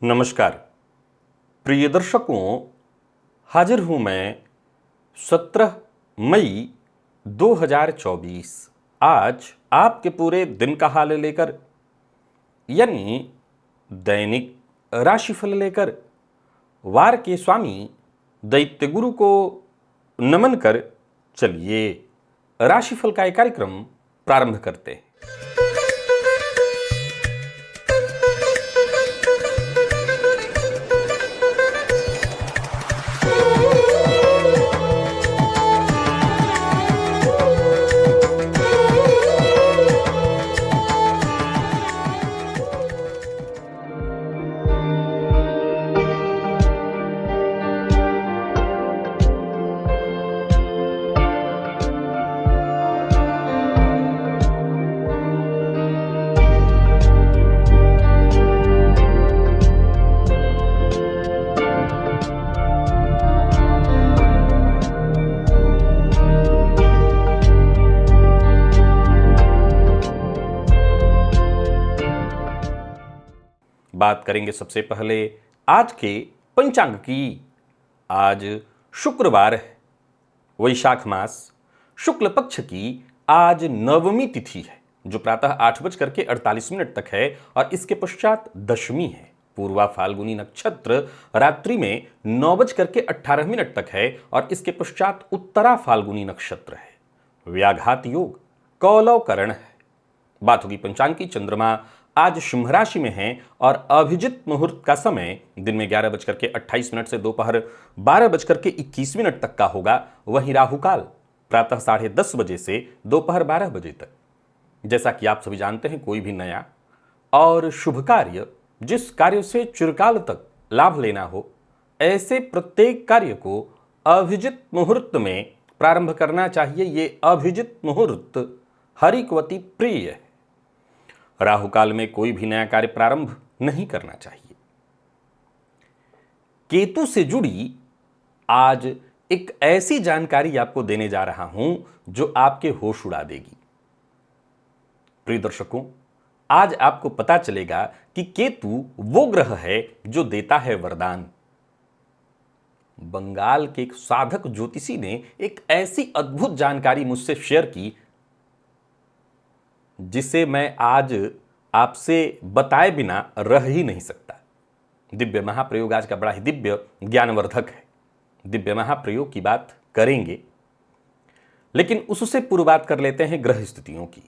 नमस्कार प्रिय दर्शकों, हाजिर हूं मैं 17 मई 2024 आज आपके पूरे दिन का हाल लेकर, यानी दैनिक राशिफल लेकर वार के स्वामी दैत्य गुरु को नमन कर चलिए राशिफल का एक कार्यक्रम प्रारंभ करते हैं। बात करेंगे सबसे पहले आज के पंचांग की। आज शुक्रवार है, वैशाख मास शुक्ल पक्ष की आज नवमी तिथि है जो प्रातः 8:48 तक है और इसके पश्चात दशमी है। पूर्वा फाल्गुनी नक्षत्र रात्रि में 9:18 तक है और इसके पश्चात उत्तरा फाल्गुनी नक्षत्र है। व्याघात योग कौलव करण है। बात होगी पंचांग की। चंद्रमा आज सिंह राशि में है और अभिजित मुहूर्त का समय दिन में 11:28 से दोपहर 12:21 तक का होगा। वहीं राहुकाल प्रातः 10:30 बजे से दोपहर 12 बजे तक। जैसा कि आप सभी जानते हैं, कोई भी नया और शुभ कार्य, जिस कार्य से चिरकाल तक लाभ लेना हो, ऐसे प्रत्येक कार्य को अभिजित मुहूर्त में प्रारंभ करना चाहिए। ये अभिजित मुहूर्त हरिकवती प्रिय है। राहुकाल में कोई भी नया कार्य प्रारंभ नहीं करना चाहिए। केतु से जुड़ी आज एक ऐसी जानकारी आपको देने जा रहा हूं जो आपके होश उड़ा देगी। प्रिय दर्शकों, आज आपको पता चलेगा कि केतु वो ग्रह है जो देता है वरदान। बंगाल के एक साधक ज्योतिषी ने एक ऐसी अद्भुत जानकारी मुझसे शेयर की जिसे मैं आज आपसे बताए बिना रह ही नहीं सकता। दिव्य महाप्रयोग आज का बड़ा ही दिव्य ज्ञानवर्धक है। दिव्य महाप्रयोग की बात करेंगे, लेकिन उससे पूर्व बात कर लेते हैं ग्रह स्थितियों की।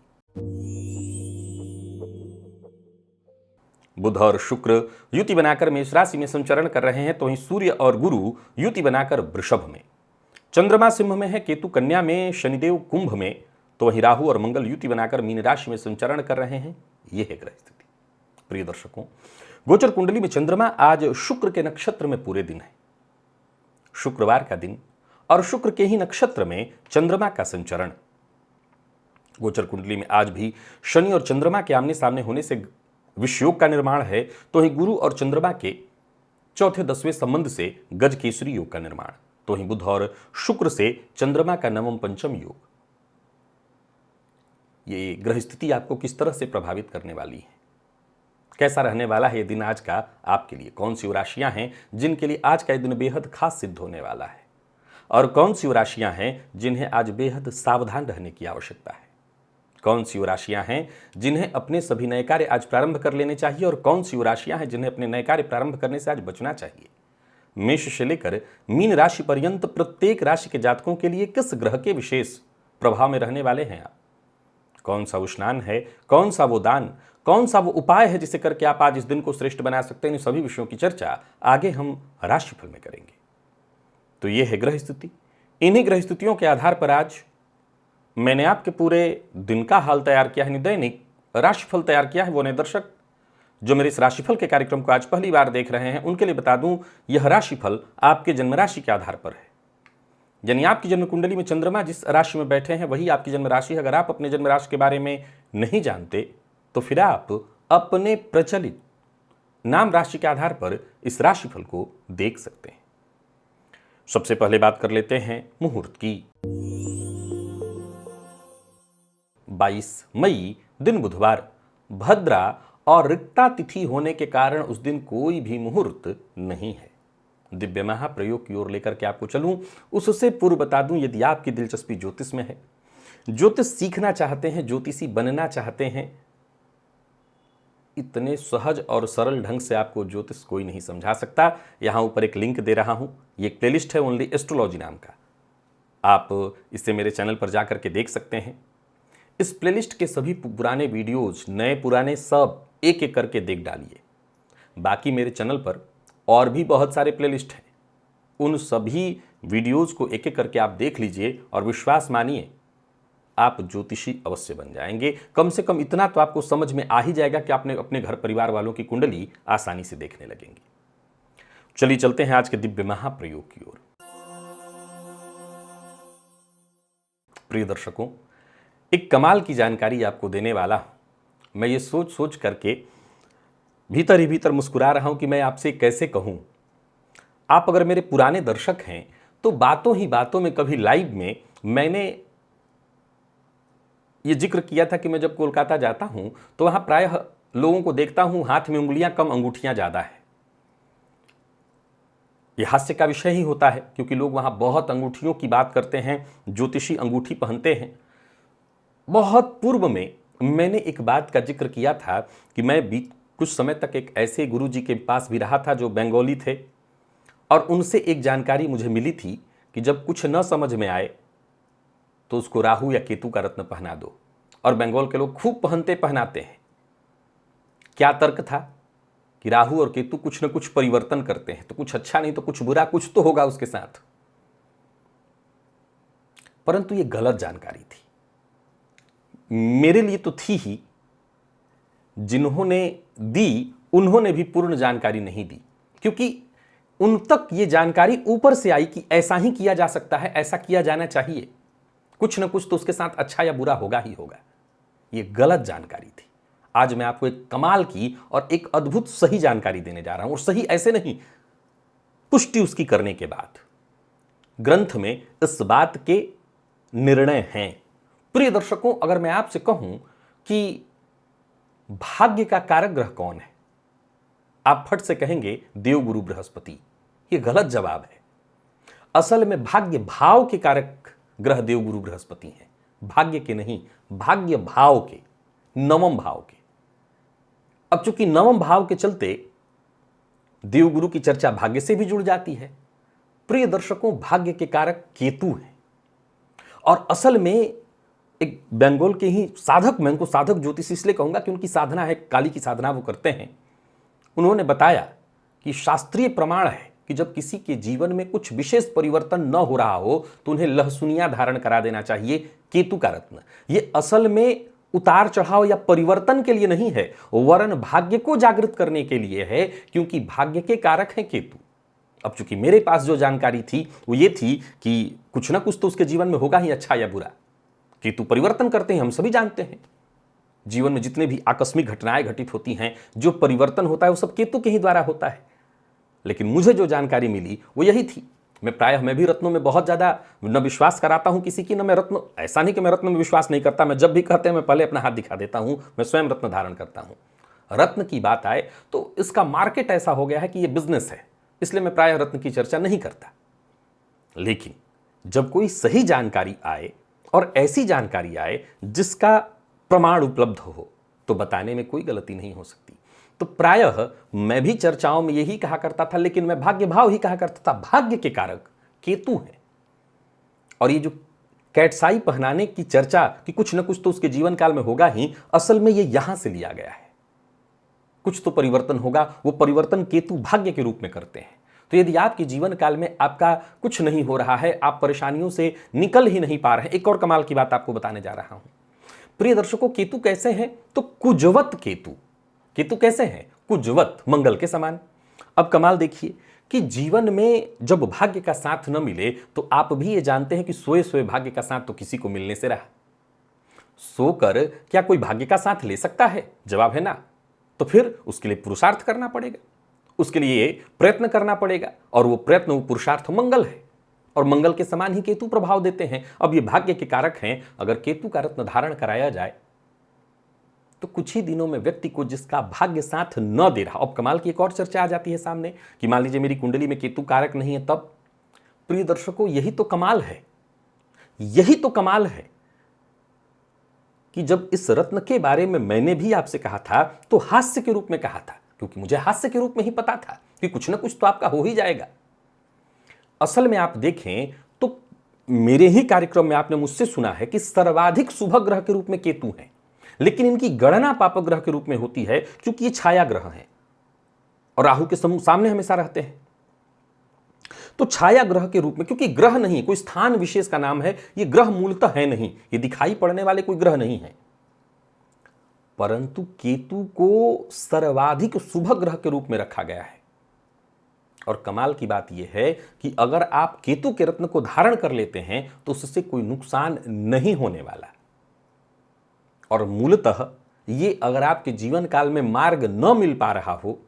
बुध और शुक्र युति बनाकर मेष राशि में संचरण कर रहे हैं, तो वहीं सूर्य और गुरु युति बनाकर वृषभ में, चंद्रमा सिंह में है, केतु कन्या में, शनिदेव कुंभ में, तो वहीं राहु और मंगल युति बनाकर मीन राशि में संचरण कर रहे हैं। यह है ग्रह स्थिति। प्रिय दर्शकों, गोचर कुंडली में चंद्रमा आज शुक्र के नक्षत्र में पूरे दिन है। शुक्रवार का दिन और शुक्र के ही नक्षत्र में चंद्रमा का संचरण। गोचर कुंडली में आज भी शनि और चंद्रमा के आमने सामने होने से विषयोग का निर्माण है, तो वहीं गुरु और चंद्रमा के चौथे 10वें संबंध से गज केसरी योग का निर्माण, तो वहीं बुध और शुक्र से चंद्रमा का नवम पंचम योग। ये ग्रह स्थिति आपको किस तरह से प्रभावित करने वाली है, कैसा रहने वाला है ये दिन आज का आपके लिए, कौन सी राशियां हैं जिनके लिए आज का ये दिन बेहद खास सिद्ध होने वाला है, और कौन सी राशियां हैं जिन्हें आज बेहद सावधान रहने की आवश्यकता है, कौन सी राशियां हैं जिन्हें अपने सभी नए कार्य आज प्रारंभ कर लेने चाहिए, और कौन सी राशियां हैं जिन्हें अपने नए कार्य प्रारंभ करने से आज बचना चाहिए। मेष से लेकर मीन राशि पर्यंत प्रत्येक राशि के जातकों के लिए किस ग्रह के विशेष प्रभाव में रहने वाले हैं आप, कौन सा वो स्नान है, कौन सा वो दान, कौन सा वो उपाय है जिसे करके आप आज इस दिन को श्रेष्ठ बना सकते हैं, इन सभी विषयों की चर्चा आगे हम राशिफल में करेंगे। तो ये है ग्रह स्थिति। इन्हीं ग्रह स्थितियों के आधार पर आज मैंने आपके पूरे दिन का हाल तैयार किया है, दैनिक राशिफल तैयार किया है। वो नए दर्शक जो मेरे इस राशिफल के कार्यक्रम को आज पहली बार देख रहे हैं, उनके लिए बता दूं, यह राशिफल आपके जन्म राशि के आधार पर है। यानी आपकी जन्म कुंडली में चंद्रमा जिस राशि में बैठे हैं वही आपकी जन्म राशि है। अगर आप अपने जन्म राशि के बारे में नहीं जानते तो फिर आप अपने प्रचलित नाम राशि के आधार पर इस राशिफल को देख सकते हैं। सबसे पहले बात कर लेते हैं मुहूर्त की। 22 मई दिन बुधवार, भद्रा और रिक्ता तिथि होने के कारण उस दिन कोई भी मुहूर्त नहीं है। दिव्य महाप्रयोग की ओर लेकर के आपको चलूं, उससे पूर्व बता दूं, यदि आपकी दिलचस्पी ज्योतिष में है, ज्योतिष सीखना चाहते हैं, ज्योतिषी बनना चाहते हैं, इतने सहज और सरल ढंग से आपको ज्योतिष कोई नहीं समझा सकता। यहां ऊपर एक लिंक दे रहा हूं, ये एक प्लेलिस्ट है ओनली एस्ट्रोलॉजी नाम का, आप इसे मेरे चैनल पर जाकर के देख सकते हैं। इस प्लेलिस्ट के सभी पुराने वीडियोज, नए पुराने, सब एक एक करके देख डालिए। बाकी मेरे चैनल पर और भी बहुत सारे प्लेलिस्ट हैं, उन सभी वीडियोज को एक एक करके आप देख लीजिए और विश्वास मानिए आप ज्योतिषी अवश्य बन जाएंगे। कम से कम इतना तो आपको समझ में आ ही जाएगा कि आपने अपने घर परिवार वालों की कुंडली आसानी से देखने लगेंगे। चलिए चलते हैं आज के दिव्य महाप्रयोग की ओर। प्रिय दर्शकों, एक कमाल की जानकारी आपको देने वाला हूं। मैं ये सोच सोच करके भीतर ही भीतर मुस्कुरा रहा हूं कि मैं आपसे कैसे कहूं। आप अगर मेरे पुराने दर्शक हैं तो बातों ही बातों में कभी लाइव में मैंने ये जिक्र किया था कि मैं जब कोलकाता जाता हूं तो वहां प्रायः लोगों को देखता हूं हाथ में उंगलियां कम, अंगूठियां ज्यादा है। यह हास्य का विषय ही होता है क्योंकि लोग वहां बहुत अंगूठियों की बात करते हैं, ज्योतिषी अंगूठी पहनते हैं। बहुत पूर्व में मैंने एक बात का जिक्र किया था कि मैं कुछ समय तक एक ऐसे गुरुजी के पास भी रहा था जो बंगाली थे, और उनसे एक जानकारी मुझे मिली थी कि जब कुछ न समझ में आए तो उसको राहु या केतु का रत्न पहना दो। और बंगाल के लोग खूब पहनते पहनाते हैं। क्या तर्क था कि राहु और केतु कुछ न कुछ परिवर्तन करते हैं, तो कुछ अच्छा नहीं तो कुछ बुरा, कुछ तो होगा उसके साथ। परंतु यह गलत जानकारी थी, मेरे लिए तो थी ही, जिन्होंने दी उन्होंने भी पूर्ण जानकारी नहीं दी, क्योंकि उन तक ये जानकारी ऊपर से आई कि ऐसा ही किया जा सकता है, ऐसा किया जाना चाहिए, कुछ न कुछ तो उसके साथ अच्छा या बुरा होगा ही होगा। ये गलत जानकारी थी। आज मैं आपको एक कमाल की और एक अद्भुत सही जानकारी देने जा रहा हूं, और सही ऐसे नहीं, पुष्टि उसकी करने के बाद ग्रंथ में इस बात के निर्णय हैं। प्रिय दर्शकों, अगर मैं आपसे कहूं कि भाग्य का कारक ग्रह कौन है, आप फट से कहेंगे देवगुरु बृहस्पति। यह गलत जवाब है। असल में भाग्य भाव के कारक ग्रह देवगुरु बृहस्पति हैं, भाग्य के नहीं, भाग्य भाव के, नवम भाव के। अब चूंकि नवम भाव के चलते देवगुरु की चर्चा भाग्य से भी जुड़ जाती है। प्रिय दर्शकों, भाग्य के कारक केतु हैं, और असल में एक बंगाल के ही साधक, मैं उनको साधक ज्योतिष इसलिए कहूंगा कि उनकी साधना है, काली की साधना वो करते हैं। उन्होंने बताया कि शास्त्रीय प्रमाण है कि जब किसी के जीवन में कुछ विशेष परिवर्तन न हो रहा हो तो उन्हें लहसुनिया धारण करा देना चाहिए, केतु का रत्न। ये असल में उतार चढ़ाव या परिवर्तन के लिए नहीं है, वरन भाग्य को जागृत करने के लिए है, क्योंकि भाग्य के कारक हैं केतु। अब चूंकि मेरे पास जो जानकारी थी वो ये थी कि कुछ ना कुछ तो उसके जीवन में होगा ही, अच्छा या बुरा। केतु परिवर्तन करते हैं, हम सभी जानते हैं। जीवन में जितने भी आकस्मिक घटनाएं घटित होती हैं, जो परिवर्तन होता है वो सब केतु के ही द्वारा होता है। लेकिन मुझे जो जानकारी मिली वो यही थी। मैं भी रत्नों में बहुत ज़्यादा न विश्वास कराता हूं किसी की, न मैं रत्न, ऐसा नहीं कि मैं रत्न में विश्वास नहीं करता, मैं जब भी कहते हैं मैं पहले अपना हाथ दिखा देता हूं, मैं स्वयं रत्न धारण करता हूं। रत्न की बात आए तो इसका मार्केट ऐसा हो गया है कि ये बिजनेस है, इसलिए मैं प्रायः रत्न की चर्चा नहीं करता। लेकिन जब कोई सही जानकारी आए और ऐसी जानकारी आए जिसका प्रमाण उपलब्ध हो तो बताने में कोई गलती नहीं हो सकती। तो प्रायः मैं भी चर्चाओं में यही कहा करता था, लेकिन मैं भाग्य भाव ही कहा करता था। भाग्य के कारक केतु हैं, और ये जो कैटसाई पहनाने की चर्चा कि कुछ न कुछ तो उसके जीवन काल में होगा ही, असल में ये यहां से लिया गया है। कुछ तो परिवर्तन होगा, वो परिवर्तन केतु भाग्य के रूप में करते हैं। तो यदि आपके जीवन काल में आपका कुछ नहीं हो रहा है, आप परेशानियों से निकल ही नहीं पा रहे हैं, एक और कमाल की बात आपको बताने जा रहा हूं। प्रिय दर्शकों, केतु कैसे हैं? तो कुजवत केतु। केतु कैसे हैं? कुजवत, मंगल के समान। अब कमाल देखिए कि जीवन में जब भाग्य का साथ न मिले तो आप भी ये जानते हैं कि सोए सोए भाग्य का साथ तो किसी को मिलने से रहा। सोकर क्या कोई भाग्य का साथ ले सकता है? जवाब है ना। तो फिर उसके लिए पुरुषार्थ करना पड़ेगा, उसके लिए प्रयत्न करना पड़ेगा, और वो प्रयत्न, वो पुरुषार्थ मंगल है, और मंगल के समान ही केतु प्रभाव देते हैं। अब ये भाग्य के कारक हैं। अगर केतु का रत्न धारण कराया जाए तो कुछ ही दिनों में व्यक्ति को जिसका भाग्य साथ न दे रहा, अब कमाल की एक और चर्चा आ जाती है सामने कि मान लीजिए मेरी कुंडली में केतु कारक नहीं है, तब प्रिय दर्शकों यही तो कमाल है, यही तो कमाल है कि जब इस रत्न के बारे में मैंने भी आपसे कहा था तो हास्य के रूप में कहा था, क्योंकि मुझे हास्य के रूप में ही पता था कि कुछ ना कुछ तो आपका हो ही जाएगा। असल में आप देखें तो मेरे ही कार्यक्रम में आपने मुझसे सुना है कि सर्वाधिक शुभ ग्रह के रूप में केतु हैं, लेकिन इनकी गणना पाप ग्रह के रूप में होती है क्योंकि ये छाया ग्रह हैं और राहु के सामने हमेशा रहते हैं। तो छाया ग्रह के रूप में, क्योंकि ग्रह नहीं, कोई स्थान विशेष का नाम है, ये ग्रह मूलतः है नहीं, ये दिखाई पड़ने वाले कोई ग्रह नहीं है, परंतु केतु को सर्वाधिक शुभ ग्रह के रूप में रखा गया है। और कमाल की बात यह है कि अगर आप केतु के रत्न को धारण कर लेते हैं तो उससे कोई नुकसान नहीं होने वाला। और मूलतः ये अगर आपके जीवन काल में मार्ग न मिल पा रहा हो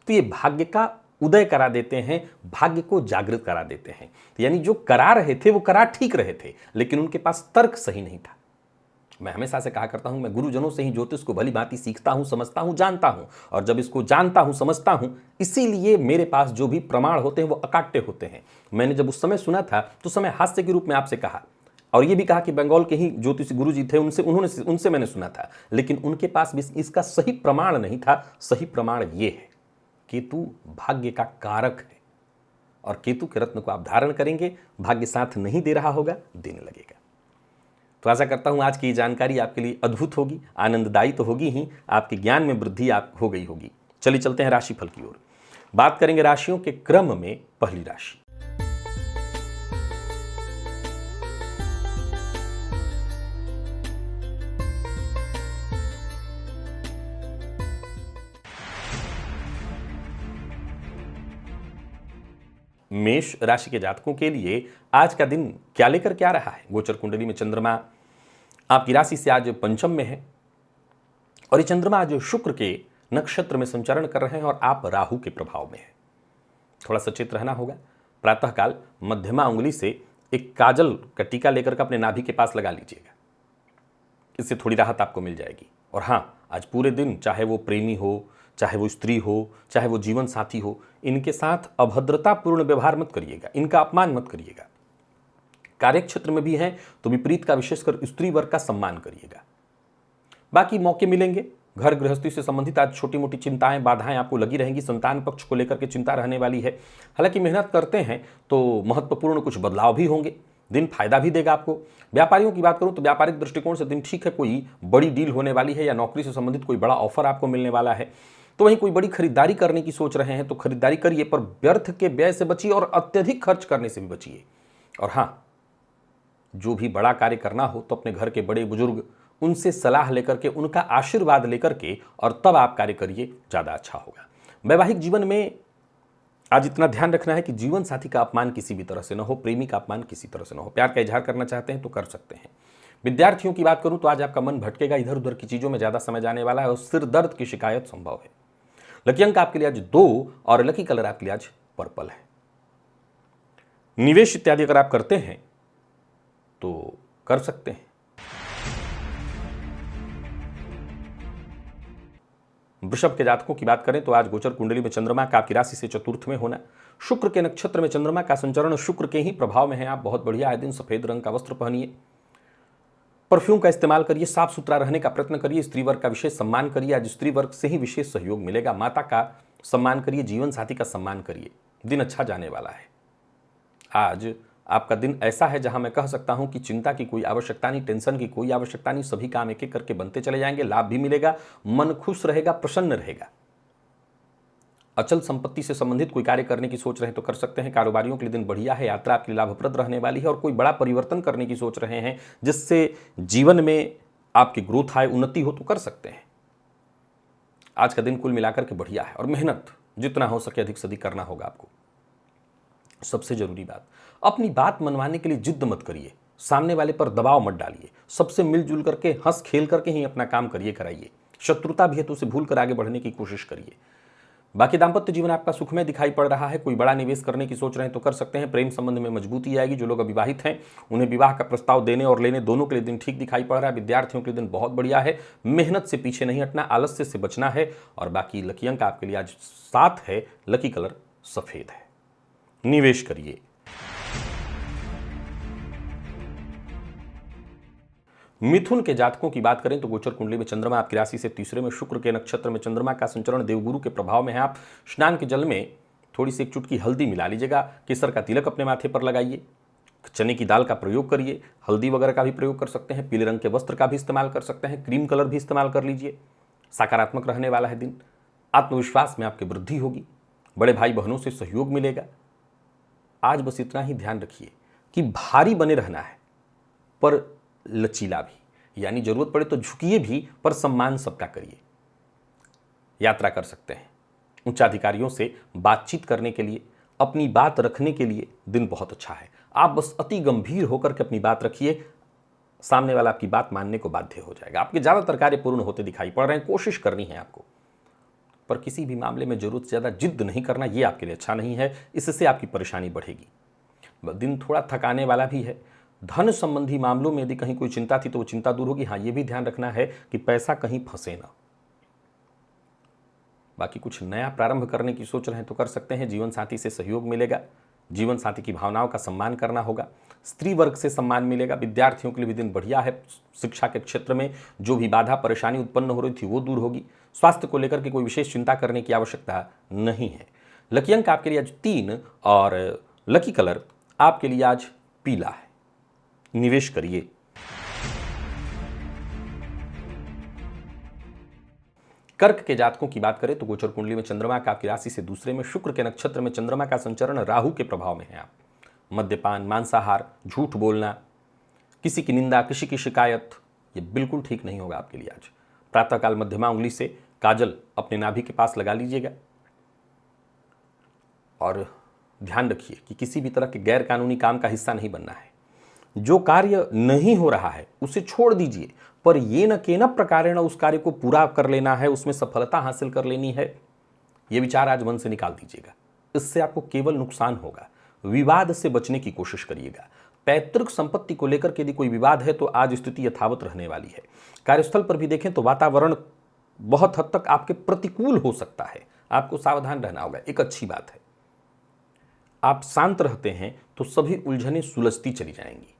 तो ये भाग्य का उदय करा देते हैं, भाग्य को जागृत करा देते हैं। यानी जो करा रहे थे वो करा ठीक रहे थे, लेकिन उनके पास तर्क सही नहीं था। मैं हमेशा से कहा करता हूं, मैं गुरुजनों से ही ज्योतिष को भली भांति सीखता हूं, समझता हूं, जानता हूं, और जब इसको जानता हूं, समझता हूं, इसीलिए मेरे पास जो भी प्रमाण होते हैं वो अकाट्य होते हैं। मैंने जब उस समय सुना था तो समय हास्य के रूप में आपसे कहा, और ये भी कहा कि बंगाल के ही ज्योतिष गुरु जी थे, उनसे मैंने सुना था, लेकिन उनके पास भी इसका सही प्रमाण नहीं था। सही प्रमाण ये है, केतु भाग्य का कारक है, और केतु के रत्न को आप धारण करेंगे, भाग्य साथ नहीं दे रहा होगा, देने लगेगा। तो आशा करता हूं आज की ये जानकारी आपके लिए अद्भुत होगी, आनंददायी तो होगी ही, आपके ज्ञान में वृद्धि आप हो गई होगी। चलिए चलते हैं राशिफल की ओर। बात करेंगे राशियों के क्रम में पहली राशि मेष राशि के जातकों के लिए आज का दिन क्या लेकर क्या रहा है। गोचर कुंडली में चंद्रमा आपकी राशि से आज पंचम में है, और ये चंद्रमा आज शुक्र के नक्षत्र में संचरण कर रहे हैं और आप राहु के प्रभाव में हैं। थोड़ा सचेत रहना होगा। प्रातःकाल मध्यमा उंगली से एक काजल का टीका लेकर के अपने नाभि के पास लगा लीजिएगा, इससे थोड़ी राहत आपको मिल जाएगी। और हाँ, आज पूरे दिन चाहे वो प्रेमी हो, चाहे वो स्त्री हो, चाहे वो जीवन साथी हो, इनके साथ अभद्रतापूर्ण व्यवहार मत करिएगा, इनका अपमान मत करिएगा। कार्यक्षेत्र में भी हैं तो विपरीत का, विशेषकर स्त्री वर्ग का सम्मान करिएगा। बाकी मौके मिलेंगे। घर गृहस्थी से संबंधित आज छोटी मोटी चिंताएं, बाधाएं आपको लगी रहेंगी। संतान पक्ष को लेकर के चिंता रहने वाली है। हालांकि मेहनत करते हैं तो महत्वपूर्ण कुछ बदलाव भी होंगे। दिन फायदा भी देगा आपको। व्यापारियों की बात करूं तो व्यापारिक दृष्टिकोण से दिन ठीक है, कोई बड़ी डील होने वाली है, या नौकरी से संबंधित कोई बड़ा ऑफर आपको मिलने वाला है। तो वहीं कोई बड़ी खरीदारी करने की सोच रहे हैं तो खरीदारी करिए, पर व्यर्थ के व्यय से बचिए और अत्यधिक खर्च करने से भी बचिए। और हाँ, जो भी बड़ा कार्य करना हो तो अपने घर के बड़े बुजुर्ग, उनसे सलाह लेकर के, उनका आशीर्वाद लेकर के, और तब आप कार्य करिए, ज़्यादा अच्छा होगा। वैवाहिक जीवन में आज इतना ध्यान रखना है कि जीवन साथी का अपमान किसी भी तरह से न हो, प्रेमी का अपमान किसी तरह से न हो। प्यार का इजहार करना चाहते हैं तो कर सकते हैं। विद्यार्थियों की बात करूं तो आज आपका मन भटकेगा, इधर उधर की चीज़ों में ज़्यादा समय जाने वाला है और सिर दर्द की शिकायत संभव है। लकी अंक आपके लिए आज 2 और लकी कलर आपके लिए आज पर्पल है। निवेश इत्यादि अगर आप करते हैं तो कर सकते हैं। वृषभ के जातकों की बात करें तो आज गोचर कुंडली में चंद्रमा का आपकी राशि से चतुर्थ में होना, शुक्र के नक्षत्र में चंद्रमा का संचरण, शुक्र के ही प्रभाव में है आप। बहुत बढ़िया है दिन। सफेद रंग का वस्त्र पहनिए, परफ्यूम का इस्तेमाल करिए, साफ सुथरा रहने का प्रयत्न करिए, स्त्री वर्ग का विशेष सम्मान करिए। आज स्त्री वर्ग से ही विशेष सहयोग मिलेगा। माता का सम्मान करिए, जीवन साथी का सम्मान करिए। दिन अच्छा जाने वाला है। आज आपका दिन ऐसा है जहां मैं कह सकता हूं कि चिंता की कोई आवश्यकता नहीं, टेंशन की कोई आवश्यकता नहीं। सभी काम एक एक करके बनते चले जाएंगे, लाभ भी मिलेगा, मन खुश रहेगा, प्रसन्न रहेगा। अचल संपत्ति से संबंधित कोई कार्य करने की सोच रहे हैं तो कर सकते हैं। कारोबारियों के लिए दिन बढ़िया है, यात्रा आपके लिए लाभप्रद रहने वाली है। और कोई बड़ा परिवर्तन करने की सोच रहे हैं जिससे जीवन में आपकी ग्रोथ आए, उन्नति हो, तो कर सकते हैं। आज का दिन कुल मिलाकर के बढ़िया है, और मेहनत जितना हो सके अधिक से अधिक करना होगा आपको। सबसे जरूरी बात, अपनी बात मनवाने के लिए जिद मत करिए, सामने वाले पर दबाव मत डालिए। सबसे मिलजुल करके, हंस खेल करके ही अपना काम करिए, कराइए। शत्रुता भी है तो उसे भूल कर आगे बढ़ने की कोशिश करिए। बाकी दाम्पत्य जीवन आपका सुखमय दिखाई पड़ रहा है। कोई बड़ा निवेश करने की सोच रहे हैं तो कर सकते हैं। प्रेम संबंध में मजबूती आएगी। जो लोग अविवाहित हैं उन्हें विवाह का प्रस्ताव देने और लेने दोनों के लिए दिन ठीक दिखाई पड़ रहा है। विद्यार्थियों के लिए दिन बहुत बढ़िया है। मेहनत से पीछे नहीं हटना, आलस्य से बचना है। और बाकी लकी अंक आपके लिए आज 7 है। लकी कलर सफेद है। निवेश करिए। मिथुन के जातकों की बात करें तो गोचर कुंडली में चंद्रमा आपकी राशि से तीसरे में, शुक्र के नक्षत्र में चंद्रमा का संचरण देवगुरु के प्रभाव में है। आप स्नान के जल में थोड़ी सी एक चुटकी हल्दी मिला लीजिएगा। केसर का तिलक अपने माथे पर लगाइए। चने की दाल का प्रयोग करिए। हल्दी वगैरह का भी प्रयोग कर सकते हैं। पीले रंग के वस्त्र का भी इस्तेमाल कर सकते हैं। क्रीम कलर भी इस्तेमाल कर लीजिए। सकारात्मक रहने वाला है दिन। आत्मविश्वास में आपकी वृद्धि होगी। बड़े भाई बहनों से सहयोग मिलेगा। आज बस इतना ही ध्यान रखिए कि भारी बने रहना है पर लचीला भी, यानी जरूरत पड़े तो झुकिए भी पर सम्मान सबका करिए। यात्रा कर सकते हैं। उच्चाधिकारियों से बातचीत करने के लिए, अपनी बात रखने के लिए दिन बहुत अच्छा है। आप बस अति गंभीर होकर के अपनी बात रखिए, सामने वाला आपकी बात मानने को बाध्य हो जाएगा। आपके ज्यादातर कार्य पूर्ण होते दिखाई पड़ रहे हैं। कोशिश करनी है आपको, पर किसी भी मामले में जरूरत से ज्यादा जिद नहीं करना, यह आपके लिए अच्छा नहीं है। इससे आपकी परेशानी बढ़ेगी। दिन थोड़ा थकाने वाला भी है। धन संबंधी मामलों में यदि कहीं कोई चिंता थी तो वो चिंता दूर होगी। हाँ, ये भी ध्यान रखना है कि पैसा कहीं फंसे ना। बाकी कुछ नया प्रारंभ करने की सोच रहे हैं तो कर सकते हैं। जीवन साथी से सहयोग मिलेगा। जीवन साथी की भावनाओं का सम्मान करना होगा। स्त्री वर्ग से सम्मान मिलेगा। विद्यार्थियों के लिए भी दिन बढ़िया है। शिक्षा के क्षेत्र में जो भी बाधा परेशानी उत्पन्न हो रही थी वो दूर होगी। स्वास्थ्य को लेकर के कोई विशेष चिंता करने की आवश्यकता नहीं है। लकी अंक आपके लिए आज 3 और लकी कलर आपके लिए आज पीला है। निवेश करिए। कर्क के जातकों की बात करें तो गोचर कुंडली में चंद्रमा का आपकी राशि से दूसरे में, शुक्र के नक्षत्र में चंद्रमा का संचरण राहु के प्रभाव में है। आप मद्यपान, मांसाहार, झूठ बोलना, किसी की निंदा, किसी की शिकायत, ये बिल्कुल ठीक नहीं होगा आपके लिए आज। प्रातःकाल मध्यमा उंगली से काजल अपने नाभि के पास लगा लीजिएगा और ध्यान रखिए कि किसी भी तरह के गैर कानूनी काम का हिस्सा नहीं बनना है। जो कार्य नहीं हो रहा है उसे छोड़ दीजिए, पर ये न केन प्रकारेण उस कार्य को पूरा कर लेना है, उसमें सफलता हासिल कर लेनी है, ये विचार आज मन से निकाल दीजिएगा। इससे आपको केवल नुकसान होगा। विवाद से बचने की कोशिश करिएगा। पैतृक संपत्ति को लेकर के यदि कोई विवाद है तो आज स्थिति यथावत रहने वाली है। कार्यस्थल पर भी देखें तो वातावरण बहुत हद तक आपके प्रतिकूल हो सकता है। आपको सावधान रहना होगा। एक अच्छी बात है, आप शांत रहते हैं तो सभी उलझनें सुलझती चली जाएंगी।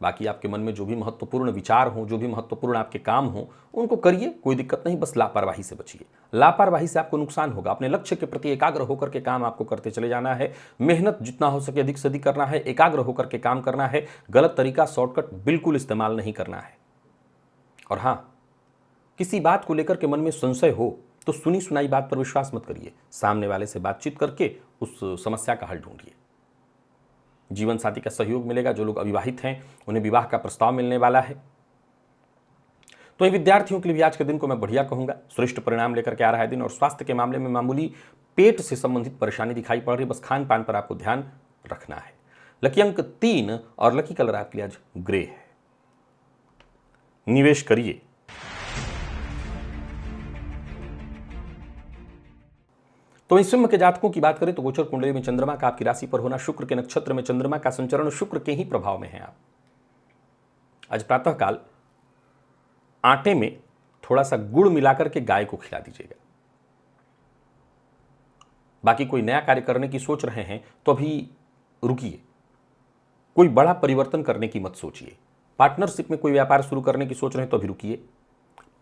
बाकी आपके मन में जो भी महत्वपूर्ण विचार हों, जो भी महत्वपूर्ण आपके काम हों, उनको करिए, कोई दिक्कत नहीं। बस लापरवाही से बचिए। लापरवाही से आपको नुकसान होगा। अपने लक्ष्य के प्रति एकाग्र होकर के काम आपको करते चले जाना है। मेहनत जितना हो सके अधिक से अधिक करना है। एकाग्र होकर के काम करना है। गलत तरीका, शॉर्टकट बिल्कुल इस्तेमाल नहीं करना है। और हाँ, किसी बात को लेकर के मन में संशय हो तो सुनी सुनाई बात पर विश्वास मत करिए। सामने वाले से बातचीत करके उस समस्या का हल ढूंढिए। जीवन साथी का सहयोग मिलेगा। जो लोग अविवाहित हैं उन्हें विवाह का प्रस्ताव मिलने वाला है। तो इन विद्यार्थियों के लिए भी आज के दिन को मैं बढ़िया कहूंगा। श्रेष्ठ परिणाम लेकर के आ रहा है दिन। और स्वास्थ्य के मामले में मामूली पेट से संबंधित परेशानी दिखाई पड़ रही है। बस खान पान पर आपको ध्यान रखना है। लकी अंक 3 और लकी कलर आपके लिए आज ग्रे है। निवेश करिए। तो इस सिंह के जातकों की बात करें तो गोचर कुंडली में चंद्रमा का आपकी राशि पर होना, शुक्र के नक्षत्र में चंद्रमा का संचरण, शुक्र के ही प्रभाव में है आप। आज प्रातःकाल आटे में थोड़ा सा गुड़ मिलाकर के गाय को खिला दीजिएगा। बाकी कोई नया कार्य करने की सोच रहे हैं तो अभी रुकिए। कोई बड़ा परिवर्तन करने की मत सोचिए। पार्टनरशिप में कोई व्यापार शुरू करने की सोच रहे हैं तो अभी रुकिए।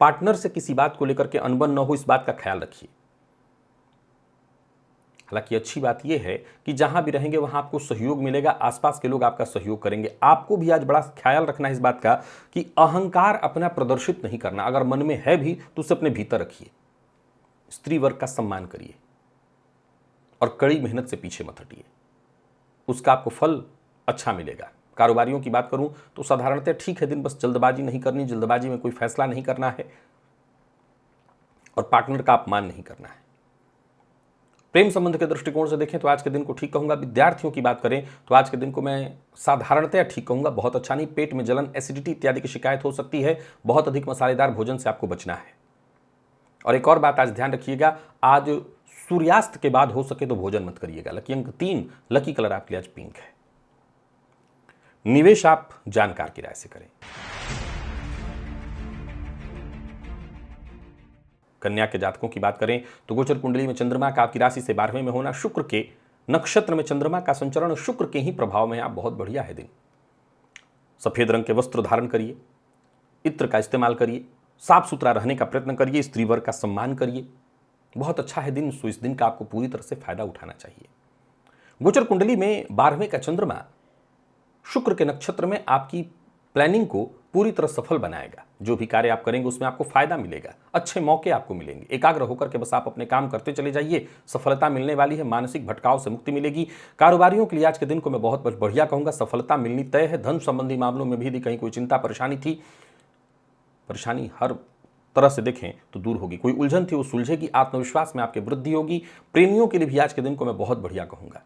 पार्टनर से किसी बात को लेकर के अनबन न हो, इस बात का ख्याल रखिए। हालांकि अच्छी बात यह है कि जहां भी रहेंगे वहां आपको सहयोग मिलेगा। आसपास के लोग आपका सहयोग करेंगे। आपको भी आज बड़ा ख्याल रखना है इस बात का कि अहंकार अपना प्रदर्शित नहीं करना। अगर मन में है भी तो उसे अपने भीतर रखिए। स्त्री वर्ग का सम्मान करिए और कड़ी मेहनत से पीछे मत हटिए। उसका आपको फल अच्छा मिलेगा। कारोबारियों की बात करूं तो साधारणतः ठीक है दिन। बस जल्दबाजी नहीं करनी। जल्दबाजी में कोई फैसला नहीं करना है और पार्टनर का अपमान नहीं करना है। प्रेम संबंध के दृष्टिकोण से देखें तो आज के दिन को ठीक कहूंगा। विद्यार्थियों की बात करें तो आज के दिन को मैं साधारणतया ठीक कहूंगा। बहुत अच्छा नहीं। पेट में जलन, एसिडिटी इत्यादि की शिकायत हो सकती है। बहुत अधिक मसालेदार भोजन से आपको बचना है। और एक और बात आज ध्यान रखिएगा, आज सूर्यास्त के बाद हो सके तो भोजन मत करिएगा। लकी अंक 3, लकी कलर आपके लिए आज पिंक है। निवेश आप जानकार की राय से करें। कन्या के जातकों की बात करें तो गोचर कुंडली में चंद्रमा का आपकी राशि से 12वें में होना, शुक्र के नक्षत्र में चंद्रमा का संचरण, शुक्र के ही प्रभाव में आप बहुत बढ़िया है दिन। सफेद रंग के वस्त्र धारण करिए, इत्र का इस्तेमाल करिए, साफ सुथरा रहने का प्रयत्न करिए, स्त्री वर्ग का सम्मान करिए। बहुत अच्छा है दिन, सो इस दिन का आपको पूरी तरह से फायदा उठाना चाहिए। गोचर कुंडली में 12वें का चंद्रमा शुक्र के नक्षत्र में आपकी प्लानिंग को पूरी तरह सफल बनाएगा। जो भी कार्य आप करेंगे उसमें आपको फायदा मिलेगा, अच्छे मौके आपको मिलेंगे। एकाग्र होकर के बस आप अपने काम करते चले जाइए, सफलता मिलने वाली है। मानसिक भटकाव से मुक्ति मिलेगी। कारोबारियों के लिए आज के दिन को मैं बहुत बढ़िया कहूंगा, सफलता मिलनी तय है। धन संबंधी मामलों में भी यदि कहीं कोई चिंता परेशानी थी, परेशानी हर तरह से देखें तो दूर होगी। कोई उलझन थी वो सुलझेगी। आत्मविश्वास में आपकी वृद्धि होगी। प्रेमियों के लिए भी आज के दिन को मैं बहुत बढ़िया कहूंगा।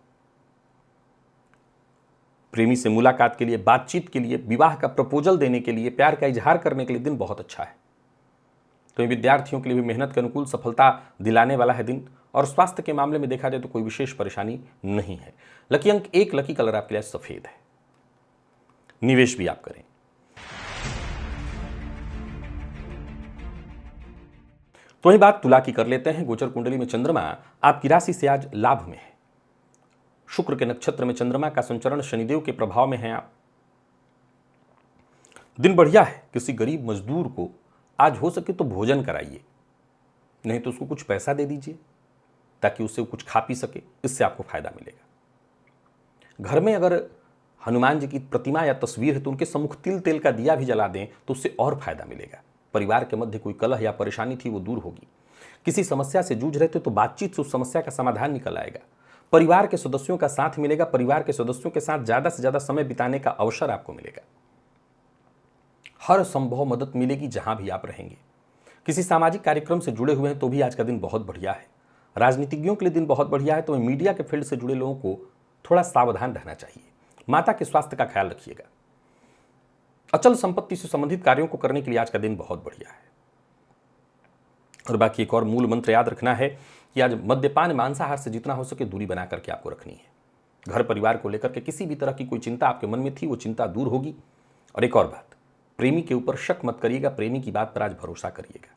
प्रेमी से मुलाकात के लिए, बातचीत के लिए, विवाह का प्रपोजल देने के लिए, प्यार का इजहार करने के लिए दिन बहुत अच्छा है। तो विद्यार्थियों के लिए भी मेहनत के अनुकूल सफलता दिलाने वाला है दिन। और स्वास्थ्य के मामले में देखा जाए तो कोई विशेष परेशानी नहीं है। लकी अंक 1, लकी कलर आपके लिए सफेद है। निवेश भी आप करें। तो वही बात तुला की कर लेते हैं। गोचर कुंडली में चंद्रमा आपकी राशि से आज लाभ में है। शुक्र के नक्षत्र में चंद्रमा का संचरण, शनिदेव के प्रभाव में है आप। दिन बढ़िया है। किसी गरीब मजदूर को आज हो सके तो भोजन कराइए, नहीं तो उसको कुछ पैसा दे दीजिए ताकि उससे कुछ खा पी सके। इससे आपको फायदा मिलेगा। घर में अगर हनुमान जी की प्रतिमा या तस्वीर है तो उनके सम्मुख तिल तेल का दिया भी जला दें तो उससे और फायदा मिलेगा। परिवार के मध्य कोई कलह या परेशानी थी वो दूर होगी। किसी समस्या से जूझ रहे थे तो बातचीत से उस समस्या का समाधान निकल आएगा। परिवार के सदस्यों का साथ मिलेगा। परिवार के सदस्यों के साथ ज्यादा से ज्यादा समय बिताने का अवसर आपको मिलेगा। हर संभव मदद मिलेगी जहां भी आप रहेंगे। किसी सामाजिक कार्यक्रम से जुड़े हुए हैं तो भी आज का दिन बहुत बढ़िया है। राजनीतिज्ञों के लिए दिन बहुत बढ़िया है। तो मीडिया के फील्ड से जुड़े लोगों को थोड़ा सावधान रहना चाहिए। माता के स्वास्थ्य का ख्याल रखिएगा। अचल संपत्ति से संबंधित कार्यों को करने के लिए आज का दिन बहुत बढ़िया है। और बाकी एक और मूल मंत्र याद रखना है कि आज मद्यपान, मांसाहार से जितना हो सके दूरी बना करके आपको रखनी है। घर परिवार को लेकर के किसी भी तरह की कोई चिंता आपके मन में थी वो चिंता दूर होगी। और एक और बात, प्रेमी के ऊपर शक मत करिएगा। प्रेमी की बात पर आज भरोसा करिएगा।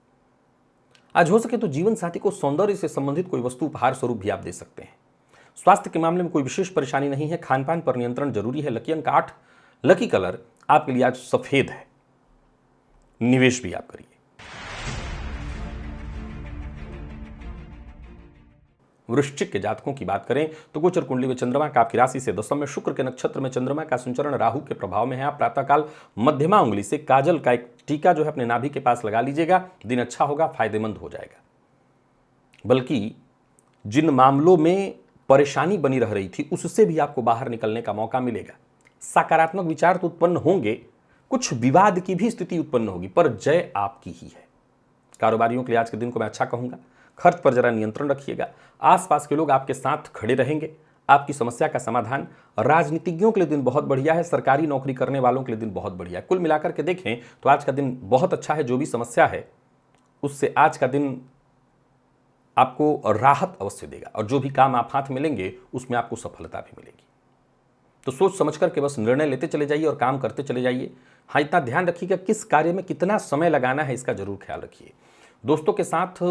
आज हो सके तो जीवन साथी को सौंदर्य से संबंधित कोई वस्तु उपहार स्वरूप भी आप दे सकते हैं। स्वास्थ्य के मामले में कोई विशेष परेशानी नहीं है। खान पान पर नियंत्रण जरूरी है। लकी अंक 8, लकी कलर आपके लिए आज सफेद है। निवेश भी आप करिए। वृश्चिक के जातकों की बात करें तो गोचर कुंडली में चंद्रमा का आपकी राशि से 10वें में, शुक्र के नक्षत्र में चंद्रमा का संचरण, राहु के प्रभाव में है। आप प्रातःकाल मध्यमा उंगली से काजल का एक टीका जो है अपने नाभि के पास लगा लीजिएगा। दिन अच्छा होगा, फायदेमंद हो जाएगा। बल्कि जिन मामलों में परेशानी बनी रह रही थी उससे भी आपको बाहर निकलने का मौका मिलेगा। सकारात्मक विचार तो उत्पन्न होंगे, कुछ विवाद की भी स्थिति उत्पन्न होगी, पर जय आपकी ही है। कारोबारियों के लिए आज के दिन को मैं अच्छा कहूंगा। खर्च पर जरा नियंत्रण रखिएगा। आसपास के लोग आपके साथ खड़े रहेंगे। आपकी समस्या का समाधान। राजनीतिज्ञों के लिए दिन बहुत बढ़िया है। सरकारी नौकरी करने वालों के लिए दिन बहुत बढ़िया है। कुल मिलाकर के देखें तो आज का दिन बहुत अच्छा है। जो भी समस्या है उससे आज का दिन आपको राहत अवश्य देगा। और जो भी काम आप हाथ में लेंगे उसमें आपको सफलता भी मिलेगी। तो सोच समझ करके बस निर्णय लेते चले जाइए और काम करते चले जाइए। हाँ, इतना ध्यान रखिएगा किस कार्य में कितना समय लगाना है, इसका जरूर ख्याल रखिए। दोस्तों के साथ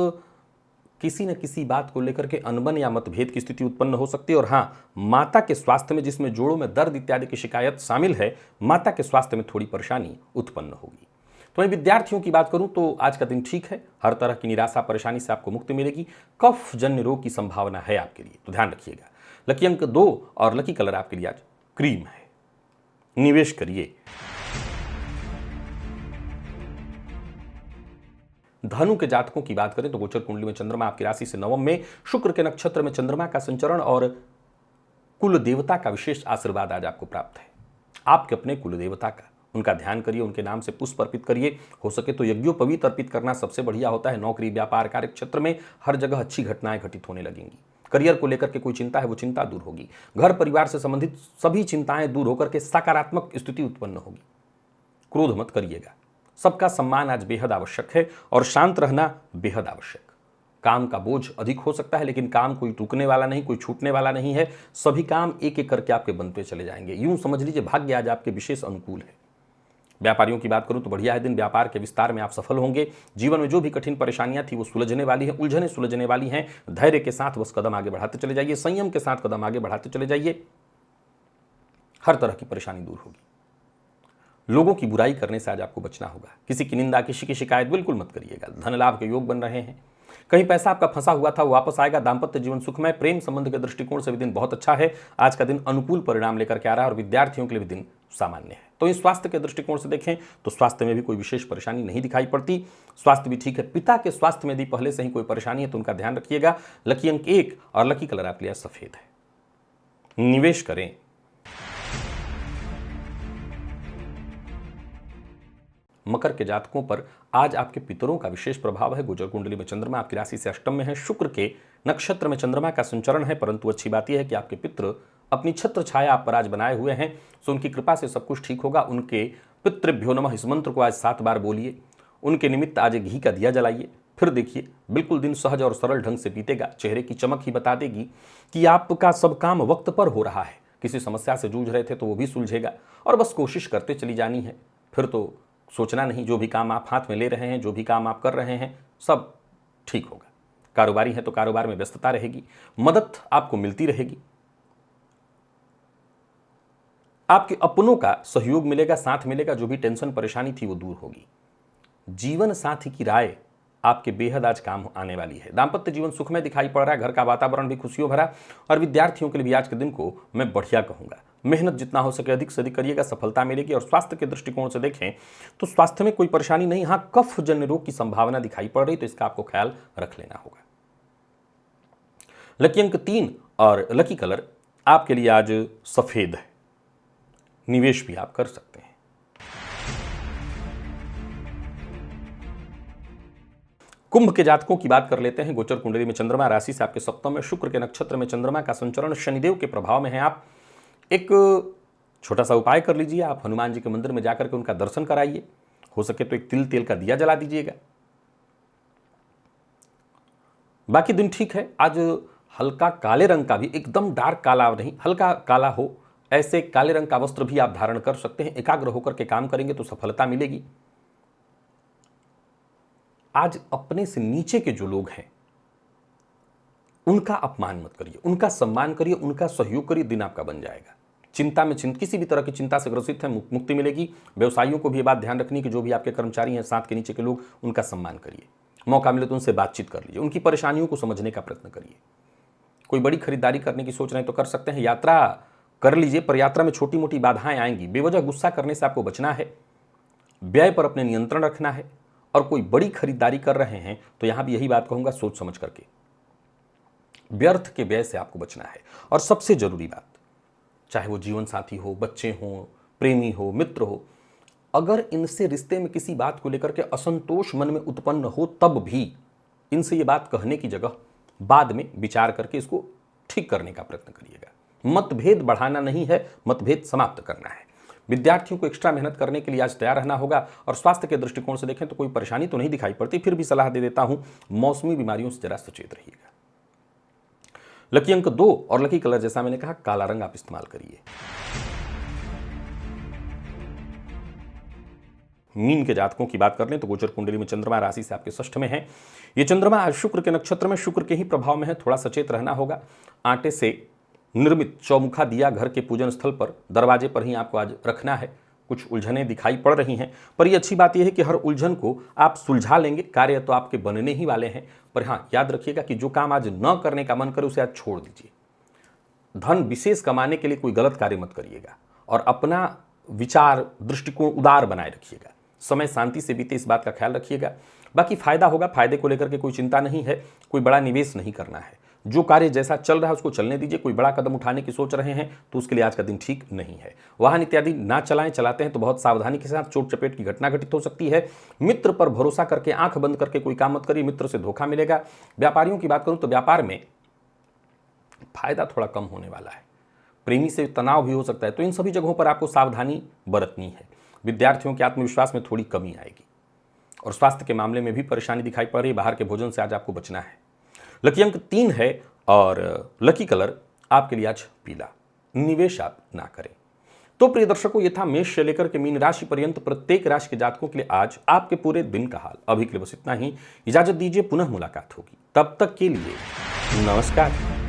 किसी न किसी बात को लेकर के अनबन या मतभेद की स्थिति उत्पन्न हो सकती है। और हाँ, माता के स्वास्थ्य में, जिसमें जोड़ों में दर्द इत्यादि की शिकायत शामिल है, माता के स्वास्थ्य में थोड़ी परेशानी उत्पन्न होगी। तो वहीं विद्यार्थियों की बात करूं तो आज का दिन ठीक है। हर तरह की निराशा परेशानी से आपको मुक्ति मिलेगी। कफ जन्य रोग की संभावना है आपके लिए, तो ध्यान रखिएगा। लकी अंक 2 और लकी कलर आपके लिए आज क्रीम है। निवेश करिए। धनु के जातकों की बात करें तो गोचर कुंडली में चंद्रमा आपकी राशि से 9वें में, शुक्र के नक्षत्र में चंद्रमा का संचरण और कुल देवता का विशेष आशीर्वाद आज आपको प्राप्त है। आपके अपने कुल देवता का, उनका ध्यान करिए, उनके नाम से पुष्प अर्पित करिए। हो सके तो यज्ञोपवीत अर्पित करना सबसे बढ़िया होता है। नौकरी, व्यापार, कार्य क्षेत्र में हर जगह अच्छी घटनाएं घटित होने लगेंगी। करियर को लेकर के कोई चिंता है वो चिंता दूर होगी। घर परिवार से संबंधित सभी चिंताएं दूर होकर के सकारात्मक स्थिति उत्पन्न होगी। क्रोध मत करिएगा। सबका सम्मान आज बेहद आवश्यक है और शांत रहना बेहद आवश्यक। काम का बोझ अधिक हो सकता है, लेकिन काम कोई रुकने वाला नहीं, कोई छूटने वाला नहीं है। सभी काम एक एक करके आपके बनते चले जाएंगे। यूं समझ लीजिए भाग्य आज आपके विशेष अनुकूल है। व्यापारियों की बात करूं तो बढ़िया है दिन, व्यापार के विस्तार में आप सफल होंगे। जीवन में जो भी कठिन परेशानियां थी वो सुलझने वाली हैं, उलझने सुलझने वाली हैं। धैर्य के साथ बस कदम आगे बढ़ाते चले जाइए, संयम के साथ कदम आगे बढ़ाते चले जाइए, हर तरह की परेशानी दूर होगी। लोगों की बुराई करने से आज आपको बचना होगा। किसी की निंदा, किसी की शिकायत बिल्कुल मत करिएगा। धन लाभ के योग बन रहे हैं। कहीं पैसा आपका फंसा हुआ था वो वापस आएगा। दांपत्य जीवन सुखमय, प्रेम संबंध के दृष्टिकोण से भी दिन बहुत अच्छा है। आज का दिन अनुकूल परिणाम लेकर के आ रहा है और विद्यार्थियों के लिए भी दिन सामान्य है। तो इस स्वास्थ्य के दृष्टिकोण से देखें तो स्वास्थ्य में भी कोई विशेष परेशानी नहीं दिखाई पड़ती, स्वास्थ्य भी ठीक है। पिता के स्वास्थ्य में यदि पहले से ही कोई परेशानी है तो उनका ध्यान रखिएगा। लकी अंक 1 और लकी कलर आपके लिए सफेद है। निवेश करें। मकर के जातकों पर आज आपके पितरों का विशेष प्रभाव है। गोचर कुंडली में चंद्रमा आपकी राशि से अष्टम में है, शुक्र के नक्षत्र में चंद्रमा का संचरण है, परंतु अच्छी बात यह है कि आपके पितृ अपनी छत्र छाया आप पर आज बनाए हुए हैं, सो उनकी कृपा से सब कुछ ठीक होगा। उनके पितृभ्यो नमः इस मंत्र को आज 7 बार बोलिए। उनके निमित्त आज एक घी का दिया जलाइए, फिर देखिए बिल्कुल दिन सहज और सरल ढंग से बीतेगा। चेहरे की चमक ही बता देगी कि आपका सब काम वक्त पर हो रहा है। किसी समस्या से जूझ रहे थे तो वो भी सुलझेगा और बस कोशिश करते चली जानी है। फिर तो सोचना नहीं, जो भी काम आप हाथ में ले रहे हैं, जो भी काम आप कर रहे हैं, सब ठीक होगा। कारोबारी है तो कारोबार में व्यस्तता रहेगी, मदद आपको मिलती रहेगी, आपके अपनों का सहयोग मिलेगा, साथ मिलेगा। जो भी टेंशन परेशानी थी वो दूर होगी। जीवन साथी की राय आपके बेहद आज काम आने वाली है। दांपत्य जीवन सुखमय दिखाई पड़ रहा है, घर का वातावरण भी खुशियों भरा, और विद्यार्थियों के लिए भी आज के दिन को मैं बढ़िया कहूंगा। मेहनत जितना हो सके अधिक से अधिक करिएगा, सफलता मिलेगी। और स्वास्थ्य के दृष्टिकोण से देखें तो स्वास्थ्य में कोई परेशानी नहीं, हाँ कफ जन्य रोग की संभावना दिखाई पड़ रही, तो इसका आपको ख्याल रख लेना होगा। लकी अंक 3 और लकी कलर आपके लिए आज सफेद है। निवेश भी आप कर सकते हैं। कुंभ के जातकों की बात कर लेते हैं। गोचर कुंडली में चंद्रमा राशि से आपके सप्तम में, शुक्र के नक्षत्र में चंद्रमा का संचरण, शनिदेव के प्रभाव में है। आप एक छोटा सा उपाय कर लीजिए, आप हनुमान जी के मंदिर में जाकर के उनका दर्शन कराइए। हो सके तो एक तिल तेल का दिया जला दीजिएगा। बाकी दिन ठीक है। आज हल्का काले रंग का भी, एकदम डार्क काला नहीं, हल्का काला हो ऐसे काले रंग का वस्त्र भी आप धारण कर सकते हैं। एकाग्र होकर के काम करेंगे तो सफलता मिलेगी। आज अपने से नीचे के जो लोग हैं उनका अपमान मत करिए, उनका सम्मान करिए, उनका सहयोग करिए। दिन आपका बन जाएगा। चिंता में किसी भी तरह की चिंता से ग्रसित है, मुक्ति मिलेगी। व्यवसायियों को भी ये बात ध्यान रखनी कि जो भी आपके कर्मचारी हैं, साथ के नीचे के लोग, उनका सम्मान करिए। मौका मिले तो उनसे बातचीत कर लीजिए, उनकी परेशानियों को समझने का प्रयत्न करिए। कोई बड़ी खरीदारी करने की सोच रहे हैं तो कर सकते हैं। यात्रा कर लीजिए, पर यात्रा में छोटी मोटी बाधाएं आएंगी। बेवजह गुस्सा करने से आपको बचना है। व्यय पर अपने नियंत्रण रखना है। और कोई बड़ी खरीदारी कर रहे हैं तो यहां भी यही बात कहूंगा, सोच समझ करके। व्यर्थ के व्यय से आपको बचना है। और सबसे जरूरी बात, चाहे वो जीवन साथी हो, बच्चे हों, प्रेमी हो, मित्र हो, अगर इनसे रिश्ते में किसी बात को लेकर के असंतोष मन में उत्पन्न हो, तब भी इनसे ये बात कहने की जगह बाद में विचार करके इसको ठीक करने का प्रयत्न करिएगा। मतभेद बढ़ाना नहीं है, मतभेद समाप्त करना है। विद्यार्थियों को एक्स्ट्रा मेहनत करने के लिए आज तैयार रहना होगा। और स्वास्थ्य के दृष्टिकोण से देखें तो कोई परेशानी तो नहीं दिखाई पड़ती, फिर भी सलाह दे देता हूं, मौसमी बीमारियों से जरा सचेत रहिएगा। लकी अंक 2 और लकी कलर जैसा मैंने कहा काला रंग आप इस्तेमाल करिए। मीन के जातकों की बात कर लें तो गोचर कुंडली में चंद्रमा राशि से आपके षष्ठ में है। ये चंद्रमा आज शुक्र के नक्षत्र में, शुक्र के ही प्रभाव में है। थोड़ा सचेत रहना होगा। आटे से निर्मित चौमुखा दिया घर के पूजन स्थल पर, दरवाजे पर ही आपको आज रखना है। कुछ उलझनें दिखाई पड़ रही हैं, पर यह अच्छी बात यह है कि हर उलझन को आप सुलझा लेंगे। कार्य तो आपके बनने ही वाले हैं, पर हाँ याद रखिएगा कि जो काम आज न करने का मन करे उसे आज छोड़ दीजिए। धन विशेष कमाने के लिए कोई गलत कार्य मत करिएगा और अपना विचार दृष्टिकोण उदार बनाए रखिएगा। समय शांति से बीते, इस बात का ख्याल रखिएगा। बाकी फायदा होगा, फायदे को लेकर के कोई चिंता नहीं है। कोई बड़ा निवेश नहीं करना है। जो कार्य जैसा चल रहा है उसको चलने दीजिए। कोई बड़ा कदम उठाने की सोच रहे हैं तो उसके लिए आज का दिन ठीक नहीं है। वाहन इत्यादि ना चलाएं, चलाते हैं तो बहुत सावधानी के साथ, चोट चपेट की घटना घटित हो सकती है। मित्र पर भरोसा करके आंख बंद करके कोई काम मत करिए, मित्र से धोखा मिलेगा। व्यापारियों की बात करूं तो व्यापार में फायदा थोड़ा कम होने वाला है। प्रेमी से तनाव भी हो सकता है, तो इन सभी जगहों पर आपको सावधानी बरतनी है। विद्यार्थियों के आत्मविश्वास में थोड़ी कमी आएगी। और स्वास्थ्य के मामले में भी परेशानी दिखाई पड़ रही है। बाहर के भोजन से आज आपको बचना है। लकी अंक 3 है और लकी कलर आपके लिए आज पीला। निवेश आप ना करें। तो प्रिय दर्शकों, ये था मेष से लेकर के मीन राशि पर्यंत प्रत्येक राशि के जातकों के लिए आज आपके पूरे दिन का हाल। अभी के लिए बस इतना ही। इजाजत दीजिए, पुनः मुलाकात होगी। तब तक के लिए नमस्कार।